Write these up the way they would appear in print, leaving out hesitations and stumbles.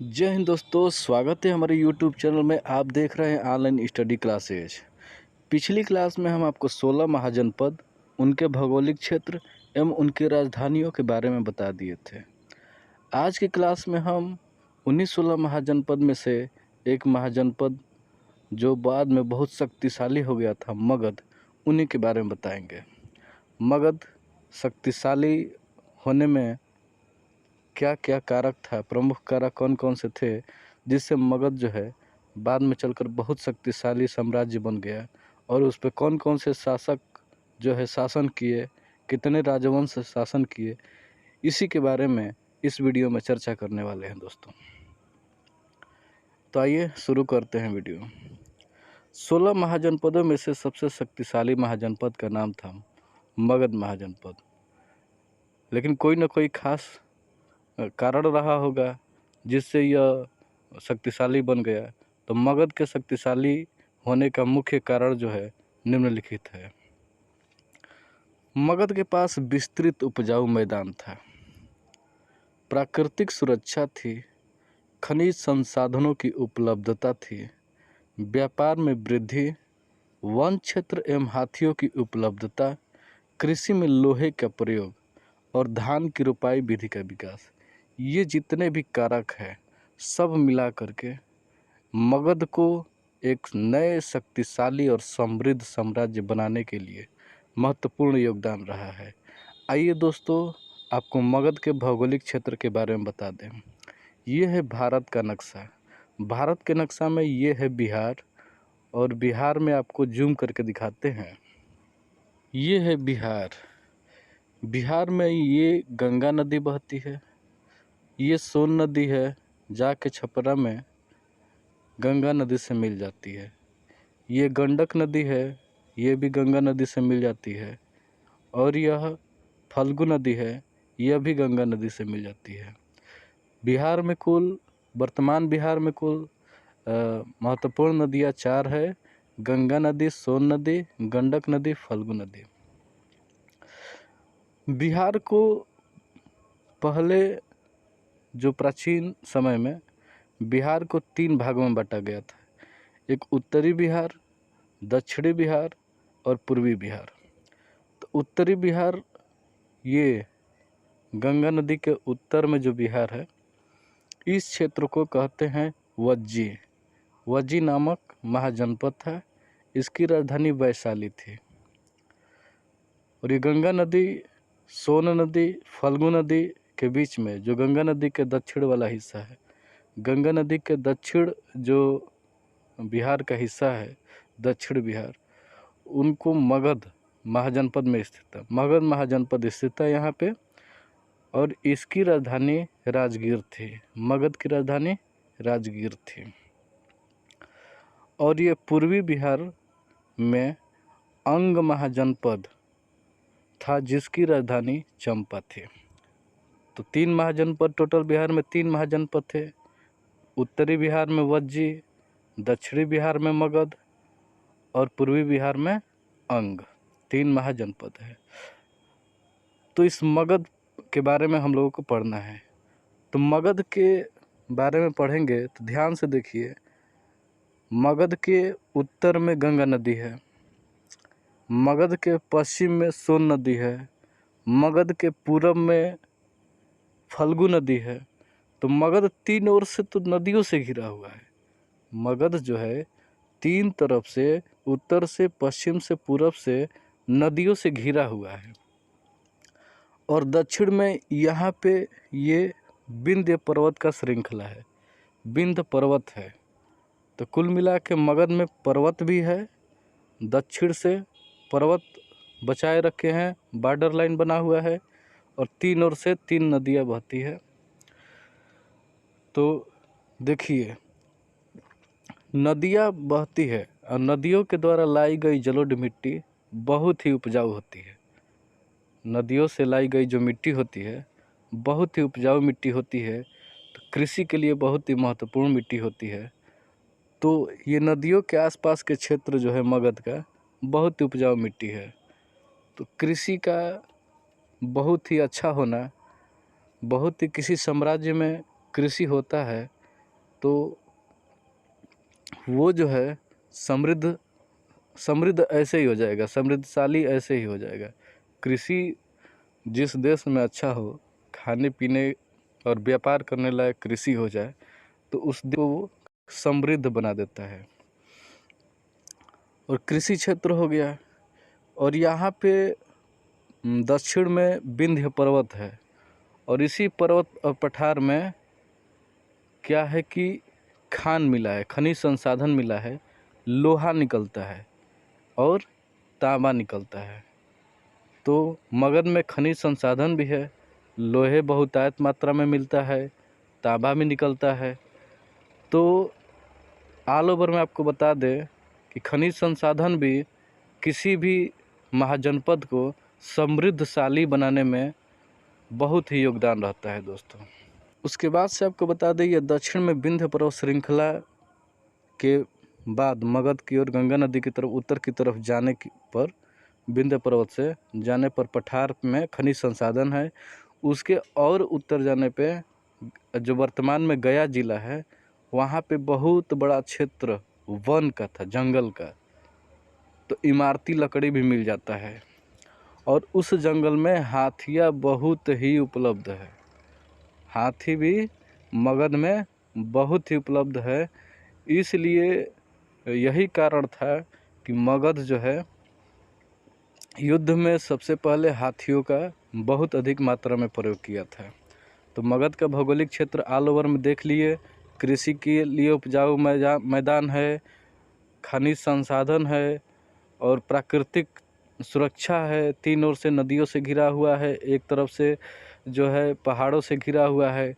जय हिंद दोस्तों, स्वागत है हमारे YouTube चैनल में। आप देख रहे हैं ऑनलाइन स्टडी क्लासेज। पिछली क्लास में हम आपको 16 महाजनपद, उनके भौगोलिक क्षेत्र एवं उनकी राजधानियों के बारे में बता दिए थे। आज की क्लास में हम उन्हीं 16 महाजनपद में से एक महाजनपद जो बाद में बहुत शक्तिशाली हो गया था, मगध, उन्हीं के बारे में बताएंगे। मगध शक्तिशाली होने में क्या क्या कारक था, प्रमुख कारक कौन कौन से थे, जिससे मगध जो है बाद में चलकर बहुत शक्तिशाली साम्राज्य बन गया, और उस पर कौन कौन से शासक जो है शासन किए, कितने राजवंश शासन किए, इसी के बारे में इस वीडियो में चर्चा करने वाले हैं दोस्तों। तो आइए शुरू करते हैं वीडियो। 16 महाजनपदों में से सबसे शक्तिशाली महाजनपद का नाम था मगध महाजनपद। लेकिन कोई ना कोई खास कारण रहा होगा जिससे यह शक्तिशाली बन गया। तो मगध के शक्तिशाली होने का मुख्य कारण जो है निम्नलिखित है। मगध के पास विस्तृत उपजाऊ मैदान था, प्राकृतिक सुरक्षा थी, खनिज संसाधनों की उपलब्धता थी, व्यापार में वृद्धि, वन क्षेत्र एवं हाथियों की उपलब्धता, कृषि में लोहे का प्रयोग और धान की रोपाई विधि का विकास। ये जितने भी कारक हैं सब मिला करके मगध को एक नए शक्तिशाली और समृद्ध साम्राज्य बनाने के लिए महत्वपूर्ण योगदान रहा है। आइए दोस्तों, आपको मगध के भौगोलिक क्षेत्र के बारे में बता दें। ये है भारत का नक्शा। भारत के नक्शा में ये है बिहार, और बिहार में आपको जूम करके दिखाते हैं। ये है बिहार। बिहार में ये गंगा नदी बहती है, ये सोन नदी है, जाके छपरा में गंगा नदी से मिल जाती है। ये गंडक नदी है, ये भी गंगा नदी से मिल जाती है। और यह फल्गु नदी है, यह भी गंगा नदी से मिल जाती है। बिहार में वर्तमान बिहार में कुल महत्वपूर्ण नदियाँ 4 है: गंगा नदी, सोन नदी, गंडक नदी, फल्गु नदी। बिहार को पहले जो प्राचीन समय में बिहार को 3 भागों में बांटा गया था। एक उत्तरी बिहार, दक्षिणी बिहार और पूर्वी बिहार। तो उत्तरी बिहार ये गंगा नदी के उत्तर में जो बिहार है, इस क्षेत्र को कहते हैं वज्जी। वज्जी नामक महाजनपद था, इसकी राजधानी वैशाली थी। और ये गंगा नदी, सोन नदी, फल्गु नदी के बीच में जो गंगा नदी के दक्षिण वाला हिस्सा है, गंगा नदी के दक्षिण जो बिहार का हिस्सा है, दक्षिण बिहार, उनको मगध महाजनपद में स्थित है। मगध महाजनपद स्थित है यहाँ पे, और इसकी राजधानी राजगीर थी। मगध की राजधानी राजगीर थी। और ये पूर्वी बिहार में अंग महाजनपद था, जिसकी राजधानी चंपा थी। तो 3 महाजनपद टोटल बिहार में 3 महाजनपद थे। उत्तरी बिहार में वज्जी, दक्षिणी बिहार में मगध और पूर्वी बिहार में अंग। 3 महाजनपद है। तो इस मगध के बारे में हम लोगों को पढ़ना है। तो मगध के बारे में पढ़ेंगे तो ध्यान से देखिए। मगध के उत्तर में गंगा नदी है, मगध के पश्चिम में सोन नदी है, मगध के पूरब में फल्गु नदी है। तो मगध 3 ओर से तो नदियों से घिरा हुआ है। मगध जो है 3 तरफ से, उत्तर से, पश्चिम से, पूरब से नदियों से घिरा हुआ है। और दक्षिण में यहाँ पे ये विंध्य पर्वत का श्रृंखला है, विंध्य पर्वत है। तो कुल मिला के मगध में पर्वत भी है, दक्षिण से पर्वत बचाए रखे हैं, बॉर्डर लाइन बना हुआ है, और 3 ओर से 3 नदियाँ बहती है। तो देखिए, नदियाँ बहती है और नदियों के द्वारा लाई गई जलोढ़ मिट्टी बहुत ही उपजाऊ होती है। नदियों से लाई गई जो मिट्टी होती है बहुत ही उपजाऊ मिट्टी होती है, तो कृषि के लिए बहुत ही महत्वपूर्ण मिट्टी होती है। तो ये नदियों के आसपास के क्षेत्र जो है मगध का, बहुत ही उपजाऊ मिट्टी है। तो कृषि का बहुत ही अच्छा होना, बहुत ही किसी साम्राज्य में कृषि होता है तो वो जो है समृद्ध ऐसे ही हो जाएगा, समृद्धशाली ऐसे ही हो जाएगा। कृषि जिस देश में अच्छा हो, खाने पीने और व्यापार करने लायक कृषि हो जाए, तो उस देश को वो समृद्ध बना देता है। और कृषि क्षेत्र हो गया, और यहाँ पे दक्षिण में विंध्य पर्वत है, और इसी पर्वत और पठार में क्या है कि खान मिला है, खनिज संसाधन मिला है, लोहा निकलता है और तांबा निकलता है। तो मगध में खनिज संसाधन भी है, लोहे बहुतायत मात्रा में मिलता है, तांबा भी निकलता है। तो ऑल ओवर में आपको बता दें कि खनिज संसाधन भी किसी भी महाजनपद को समृद्धशाली बनाने में बहुत ही योगदान रहता है दोस्तों। उसके बाद से आपको बता दें, ये दक्षिण में विंध्य पर्वत श्रृंखला के बाद मगध की ओर गंगा नदी की तरफ उत्तर की तरफ जाने पर, विंध्य पर्वत से जाने पर पठार में खनिज संसाधन है। उसके और उत्तर जाने पे जो वर्तमान में गया जिला है, वहाँ पे बहुत बड़ा क्षेत्र वन का था, जंगल का, तो इमारती लकड़ी भी मिल जाता है। और उस जंगल में हाथियाँ बहुत ही उपलब्ध है, हाथी भी मगध में बहुत ही उपलब्ध है। इसलिए यही कारण था कि मगध जो है युद्ध में सबसे पहले हाथियों का बहुत अधिक मात्रा में प्रयोग किया था। तो मगध का भौगोलिक क्षेत्र ऑल ओवर में देख लिए, कृषि के लिए उपजाऊ मैदान है, खनिज संसाधन है और प्राकृतिक सुरक्षा है। तीन ओर से नदियों से घिरा हुआ है, एक तरफ से जो है पहाड़ों से घिरा हुआ है।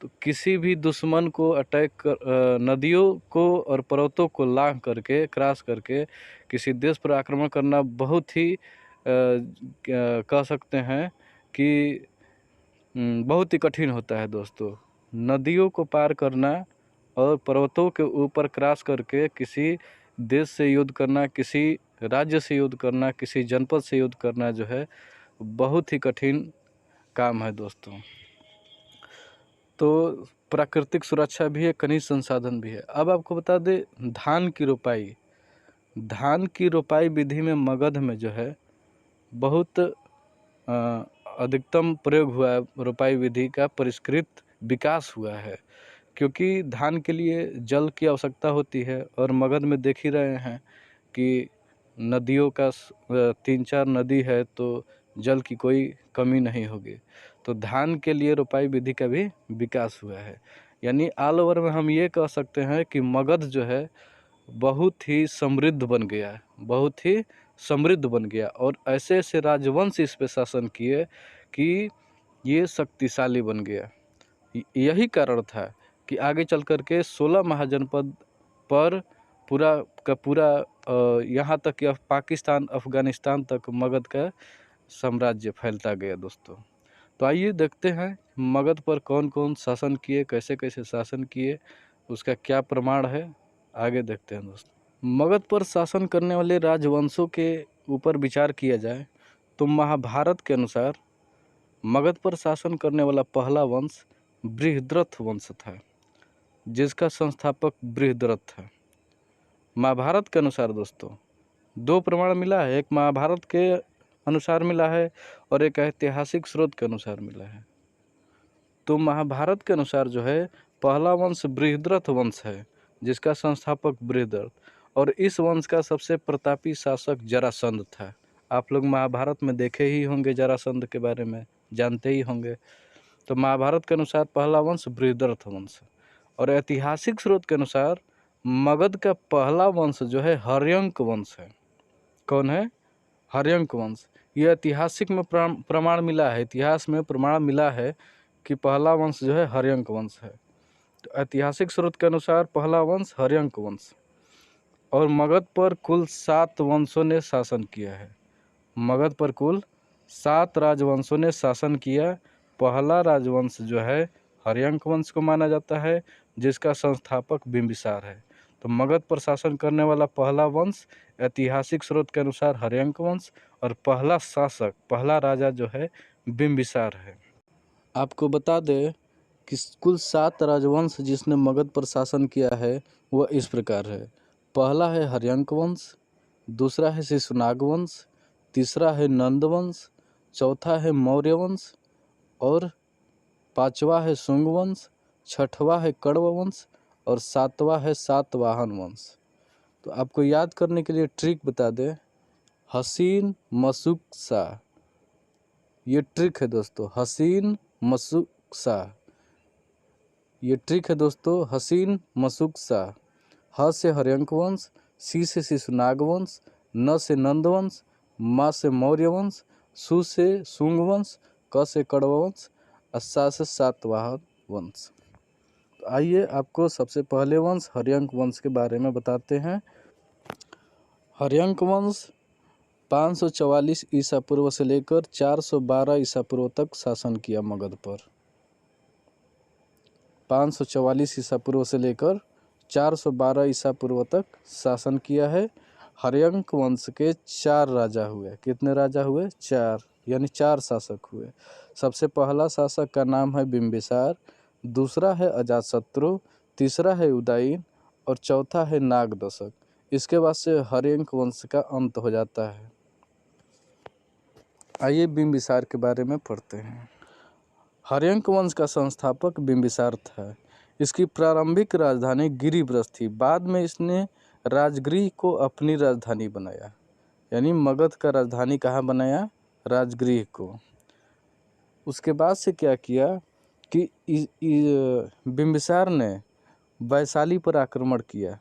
तो किसी भी दुश्मन को अटैक कर, नदियों को और पर्वतों को लांघ करके, क्रॉस करके किसी देश पर आक्रमण करना बहुत ही कह सकते हैं कि बहुत ही कठिन होता है दोस्तों। नदियों को पार करना और पर्वतों के ऊपर क्रॉस करके किसी देश से युद्ध करना, किसी राज्य से युद्ध करना, किसी जनपद से युद्ध करना जो है बहुत ही कठिन काम है दोस्तों। तो प्राकृतिक सुरक्षा भी है, खनिज संसाधन भी है। अब आपको बता दें धान की रोपाई विधि में मगध में जो है बहुत अधिकतम प्रयोग हुआ है, रोपाई विधि का परिष्कृत विकास हुआ है, क्योंकि धान के लिए जल की आवश्यकता होती है। और मगध में देख ही रहे हैं कि नदियों का 3-4 नदी है, तो जल की कोई कमी नहीं होगी। तो धान के लिए रोपाई विधि का भी विकास हुआ है। यानी ऑल ओवर में हम ये कह सकते हैं कि मगध जो है बहुत ही समृद्ध बन गया, बहुत ही समृद्ध बन गया। और ऐसे ऐसे राजवंश इस पे शासन किए कि ये शक्तिशाली बन गया। यही कारण था कि आगे चल कर के 16 महाजनपद पर पूरा का पूरा यहाँ तक कि पाकिस्तान, अफ़गानिस्तान तक मगध का साम्राज्य फैलता गया दोस्तों। तो आइए देखते हैं मगध पर कौन कौन शासन किए, कैसे कैसे शासन किए, उसका क्या प्रमाण है, आगे देखते हैं दोस्तों। मगध पर शासन करने वाले राजवंशों के ऊपर विचार किया जाए तो महाभारत के अनुसार मगध पर शासन करने वाला पहला वंश बृहद्रथ वंश था, जिसका संस्थापक बृहद्रथ था। महाभारत के अनुसार दोस्तों 2 प्रमाण मिला है, एक महाभारत के अनुसार मिला है और एक ऐतिहासिक स्रोत के अनुसार मिला है। तो महाभारत के अनुसार जो है पहला वंश बृहद्रथ वंश है, जिसका संस्थापक बृहद्रथ, और इस वंश का सबसे प्रतापी शासक जरासंध था। आप लोग महाभारत में देखे ही होंगे, जरासंध के बारे में जानते ही होंगे। तो महाभारत के अनुसार पहला वंश बृहद्रथ वंश, और ऐतिहासिक स्रोत के अनुसार मगध का पहला वंश जो है हर्यंक वंश है। कौन है? हर्यंक वंश। ये ऐतिहासिक में प्रमाण मिला है, इतिहास में प्रमाण मिला है कि पहला वंश जो है हर्यंक वंश है। तो ऐतिहासिक स्रोत के अनुसार पहला वंश हर्यंक वंश। और मगध पर कुल 7 वंशों ने शासन किया है। मगध पर कुल 7 राजवंशों ने शासन किया। पहला राजवंश जो है हर्यंक वंश को माना जाता है, जिसका संस्थापक बिंबिसार है। तो मगध पर शासन करने वाला पहला वंश ऐतिहासिक स्रोत के अनुसार हर्यंक वंश, और पहला शासक, पहला राजा जो है बिंबिसार है। आपको बता दें कि कुल 7 राजवंश जिसने मगध पर शासन किया है वह इस प्रकार है। पहला है हर्यंक वंश, दूसरा है शिशुनाग वंश, तीसरा है नंद वंश, चौथा है मौर्य वंश और पांचवा है शुंग वंश, छठवां है कण्व वंश और सातवां है सातवाहन वंश। तो आपको याद करने के लिए ट्रिक बता दें, हसीन मशूक शाह, ये ट्रिक है दोस्तों, हसीन मशूक शाह, ये ट्रिक है दोस्तों, हसीन मशूक शाह। ह से हर्यंक वंश, सी से शिशुनाग वंश, न से नंद वंश, मा से मौर्य वंश, सु से शुंग वंश, क से कण्व वंश और सा से सातवाहन वंश। तो आइए आपको सबसे पहले वंश हर्यंक वंश के बारे में बताते हैं। हर्यंक वंश 544 ईसा पूर्व से लेकर 412 ईसा पूर्व तक शासन किया मगध पर। 544 ईसा पूर्व से लेकर 412 ईसा पूर्व तक शासन किया है। हर्यंक वंश के 4 राजा हुए। कितने राजा हुए? 4, यानी 4 शासक हुए। सबसे पहला शासक का नाम है बिंबिसार, दूसरा है अजातशत्रु, तीसरा है उदयन और चौथा है नागदशक। इसके बाद से हर्यंक वंश का अंत हो जाता है। आइए बिंबिसार के बारे में पढ़ते हैं। हर्यंक वंश का संस्थापक बिंबिसार था। इसकी प्रारंभिक राजधानी गिरिब्रज थी। बाद में इसने राजगृह को अपनी राजधानी बनाया, यानी मगध का राजधानी कहाँ बनाया? राजगृह को। उसके बाद से क्या किया कि बिंबिसार ने वैशाली पर आक्रमण किया।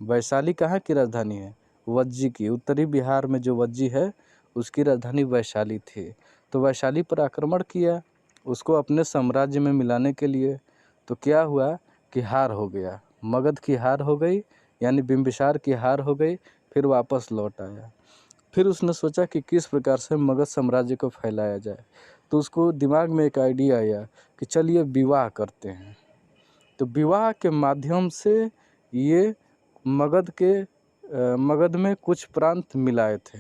वैशाली कहाँ की राजधानी है? वज्जी की। उत्तरी बिहार में जो वज्जी है उसकी राजधानी वैशाली थी। तो वैशाली पर आक्रमण किया उसको अपने साम्राज्य में मिलाने के लिए। तो क्या हुआ कि हार हो गया, मगध की हार हो गई, यानी बिंबिसार की हार हो गई। फिर वापस लौट आया। फिर उसने सोचा कि किस प्रकार से मगध साम्राज्य को फैलाया जाए। तो उसको दिमाग में एक आइडिया आया कि चलिए विवाह करते हैं। तो विवाह के माध्यम से ये मगध में कुछ प्रांत मिलाए थे।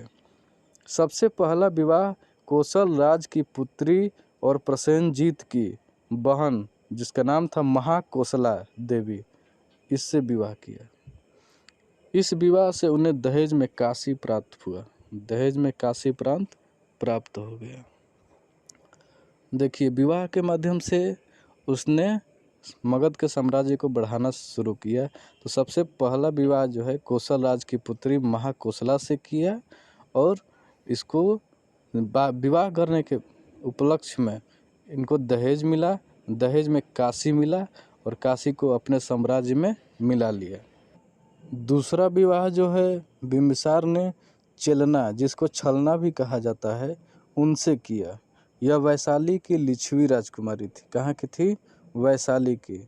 सबसे पहला विवाह कौशल राज की पुत्री और प्रसेनजीत की बहन, जिसका नाम था महाकोशला देवी, इससे विवाह किया। इस विवाह से उन्हें दहेज में काशी प्राप्त हुआ। दहेज में काशी प्रांत प्राप्त हो गया। देखिए, विवाह के माध्यम से उसने मगध के साम्राज्य को बढ़ाना शुरू किया। तो सबसे पहला विवाह जो है कौशल राज की पुत्री महाकोशला से किया और इसको विवाह करने के उपलक्ष्य में इनको दहेज मिला, दहेज में काशी मिला और काशी को अपने साम्राज्य में मिला लिया। दूसरा विवाह जो है बिंबिसार ने चेलना, जिसको छलना भी कहा जाता है, उनसे किया। यह वैशाली की लिच्छवी राजकुमारी थी। कहाँ की थी? वैशाली की,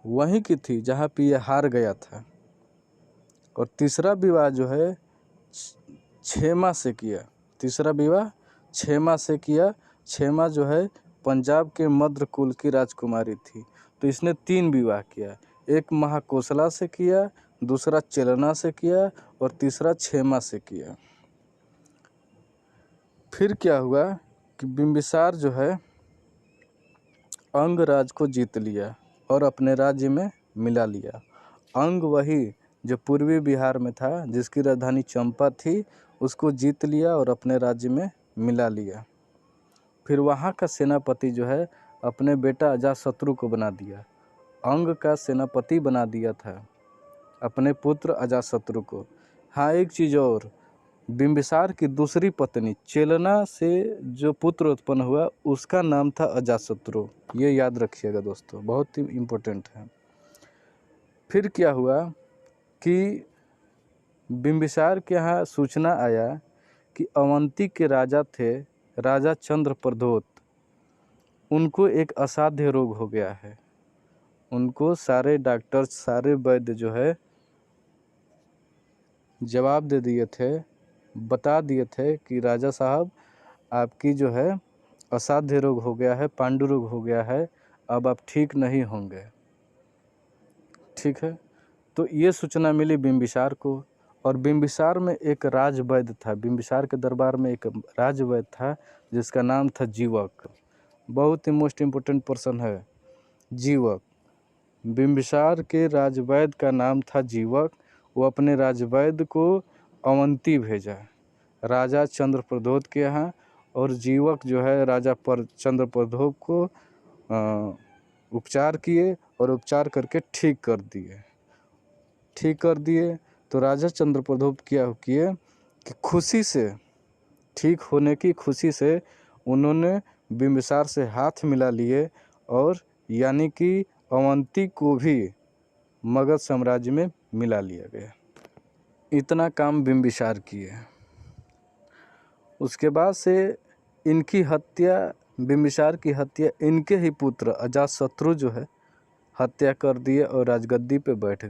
वहीं की थी जहाँ पे यह हार गया था। और तीसरा विवाह जो है क्षेमा से किया। तीसरा विवाह क्षेमा से किया। क्षेमा जो है पंजाब के मद्र कुल की राजकुमारी थी। तो इसने 3 विवाह किया। एक महाकोशला से किया, दूसरा चेलना से किया और तीसरा क्षेमा से किया। फिर क्या हुआ कि बिंबिसार जो है अंग राज को जीत लिया और अपने राज्य में मिला लिया। अंग वही जो पूर्वी बिहार में था, जिसकी राजधानी चंपा थी, उसको जीत लिया और अपने राज्य में मिला लिया। फिर वहाँ का सेनापति जो है अपने बेटा अजातशत्रु को बना दिया। अंग का सेनापति बना दिया था अपने पुत्र अजातशत्रु को। हाँ, एक चीज़ और, बिंबिसार की दूसरी पत्नी चेलना से जो पुत्र उत्पन्न हुआ उसका नाम था अजातशत्रु। ये याद रखिएगा दोस्तों, बहुत ही इम्पोर्टेंट है। फिर क्या हुआ कि बिंबिसार के यहाँ सूचना आया कि अवंती के राजा थे, राजा चंद्रप्रद्योत, उनको एक असाध्य रोग हो गया है। उनको सारे डॉक्टर, सारे वैद्य जो है जवाब दे दिए थे, बता दिए थे कि राजा साहब आपकी जो है असाध्य रोग हो गया है, पांडु रोग हो गया है, अब आप ठीक नहीं होंगे। ठीक है, तो ये सूचना मिली बिंबिसार को। और बिंबिसार में एक राजवैद्य था, बिंबिसार के दरबार में एक राजवैद्य था जिसका नाम था जीवक। बहुत ही मोस्ट इम्पोर्टेंट पर्सन है। जीवक। बिंबिसार के राजवैद्य का नाम था जीवक। वो अपने राजवैद्य को अवंती भेजा राजा चंद्रप्रद्योत के यहाँ, और जीवक जो है राजा चंद्रप्रद्योत को उपचार किए और उपचार करके ठीक कर दिए। तो राजा चंद्रप्रद्योत क्या किए कि खुशी से, ठीक होने की खुशी से उन्होंने बिंबिसार से हाथ मिला लिए, और यानी कि अवंती को भी मगध साम्राज्य में मिला लिया गया। इतना काम बिंबिसार किए। उसके बाद से इनकी हत्या, बिंबिसार की हत्या इनके ही पुत्र अजातशत्रु जो है हत्या कर दिए और राजगद्दी पे बैठ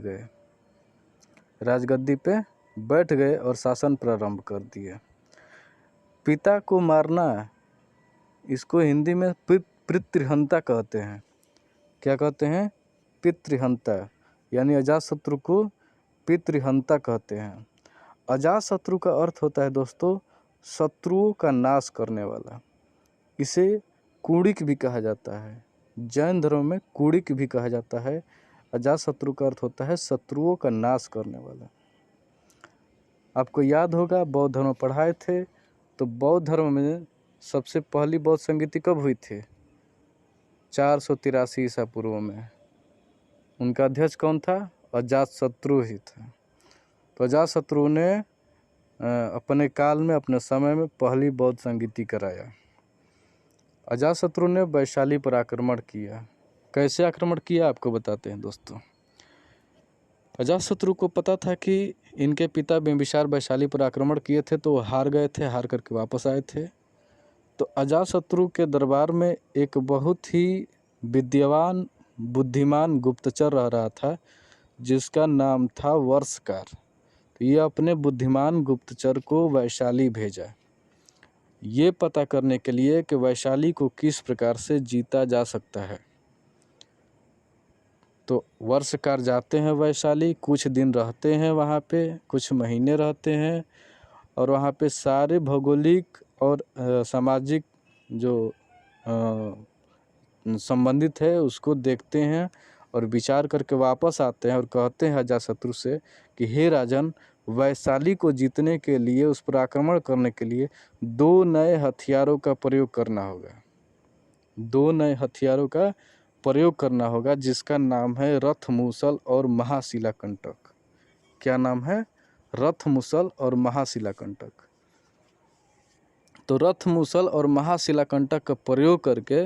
गए और शासन प्रारंभ कर दिए। पिता को मारना, इसको हिंदी में पितृहंता कहते हैं। क्या कहते हैं? पितृहंता, यानी अजातशत्रु को पितृहंता कहते हैं। अजातशत्रु का अर्थ होता है दोस्तों शत्रुओं का नाश करने वाला। इसे कूणिक भी कहा जाता है, जैन धर्म में कूणिक भी कहा जाता है। अजातशत्रु का अर्थ होता है शत्रुओं का नाश करने वाला। आपको याद होगा बौद्ध धर्म पढ़ाए थे, तो बौद्ध धर्म में सबसे पहली बौद्ध संगीति कब हुई थी? 483 ईसा पूर्व में। उनका अध्यक्ष कौन था? अजातशत्रु ही था। तो अजातशत्रु ने अपने काल में, अपने समय में पहली बौद्ध संगीति कराया। अजातशत्रु ने वैशाली पर आक्रमण किया। कैसे आक्रमण किया आपको बताते हैं दोस्तों। अजातशत्रु को पता था कि इनके पिता बिंबिसार वैशाली पर आक्रमण किए थे, तो वो हार गए थे, हार करके वापस आए थे। तो अजातशत्रु के दरबार में एक बहुत ही विद्यावान, बुद्धिमान गुप्तचर रह रहा था, जिसका नाम था वर्षकार। तो ये अपने बुद्धिमान गुप्तचर को वैशाली भेजा, ये पता करने के लिए कि वैशाली को किस प्रकार से जीता जा सकता है। तो वर्षकार जाते हैं वैशाली, कुछ दिन रहते हैं वहाँ पे, कुछ महीने रहते हैं, और वहाँ पे सारे भौगोलिक और सामाजिक जो संबंधित है उसको देखते हैं और विचार करके वापस आते हैं और कहते हैं अजातशत्रु से कि हे राजन, वैशाली को जीतने के लिए, उस पर आक्रमण करने के लिए 2 नए हथियारों का प्रयोग करना होगा। 2 नए हथियारों का प्रयोग करना होगा, जिसका नाम है रथ मूसल और महाशिलाकंटक। क्या नाम है? रथ मूसल और महाशिलाकंटक। तो रथ मूसल और महाशिलाकंटक का प्रयोग करके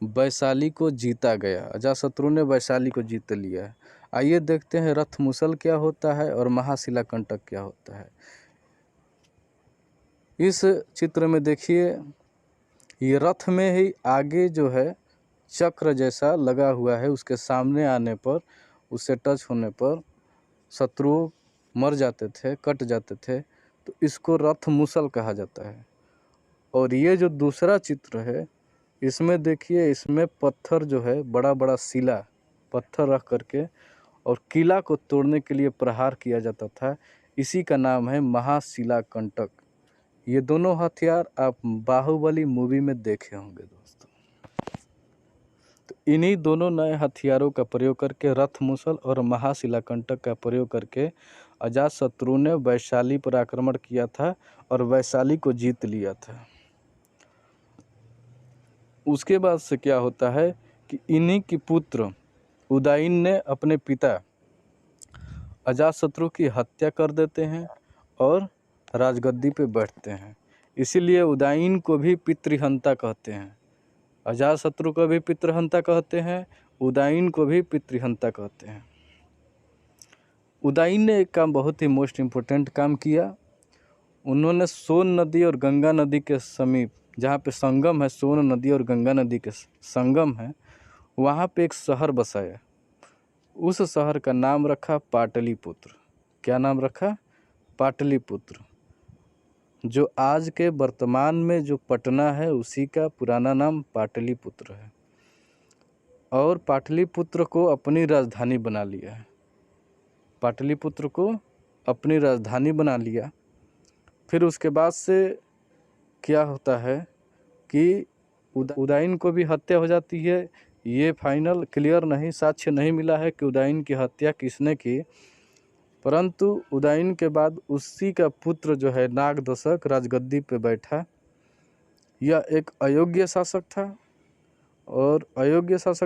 वैशाली को जीता गया। अजातशत्रु ने वैशाली को जीत लिया है। आइए देखते हैं रथ मूसल क्या होता है और महाशिलाकंटक क्या होता है। इस चित्र में देखिए, ये रथ में ही आगे जो है चक्र जैसा लगा हुआ है, उसके सामने आने पर, उससे टच होने पर शत्रु मर जाते थे, कट जाते थे, तो इसको रथ मूसल कहा जाता है। और ये जो दूसरा चित्र है, इसमें देखिए, इसमें पत्थर जो है, बड़ा बड़ा शिला पत्थर रख करके और किला को तोड़ने के लिए प्रहार किया जाता था, इसी का नाम है महाशिलाकंटक। ये दोनों हथियार आप बाहुबली मूवी में देखे होंगे दोस्तों। तो इन्हीं दोनों नए हथियारों का प्रयोग करके, रथ मूसल और महाशिलाकंटक का प्रयोग करके अजातशत्रु ने वैशाली पर आक्रमण किया था और वैशाली को जीत लिया था। उसके बाद से क्या होता है कि इन्हीं के पुत्र उदयन ने अपने पिता अजातशत्रु की हत्या कर देते हैं और राजगद्दी पे बैठते हैं। इसीलिए उदयन को भी पितृहंता कहते हैं। अजातशत्रु को भी पितृहंता कहते हैं, उदयन को भी पितृहंता कहते हैं। उदयन ने एक काम, बहुत ही मोस्ट इम्पोर्टेंट काम किया। उन्होंने सोन नदी और गंगा नदी के समीप, जहाँ पे संगम है, सोन नदी और गंगा नदी के संगम है, वहाँ पे एक शहर बसाया। उस शहर का नाम रखा पाटलिपुत्र। क्या नाम रखा? पाटलिपुत्र। जो आज के वर्तमान में जो पटना है, उसी का पुराना नाम पाटलिपुत्र है। और पाटलिपुत्र को अपनी राजधानी बना लिया है। पाटलिपुत्र को अपनी राजधानी बना लिया। फिर उसके बाद से क्या होता है कि उदयन को भी हत्या हो जाती है, ये फाइनल क्लियर नहीं, साक्ष्य नहीं मिला है कि उदयन की हत्या किसने की, परंतु उदयन के बाद उसी का पुत्र जो है नागदशक राजगद्दी पे बैठा। यह एक अयोग्य शासक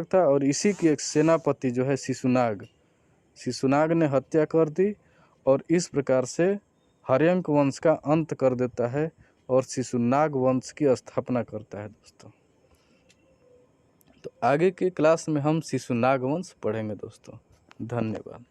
था और इसी की एक सेनापति जो है शिशुनाग ने हत्या कर दी और इस प्रकार से हर्यंक वंश का अंत कर देता है और शिशुनाग वंश की स्थापना करता है दोस्तों। तो आगे के क्लास में हम शिशुनाग वंश पढ़ेंगे दोस्तों। धन्यवाद।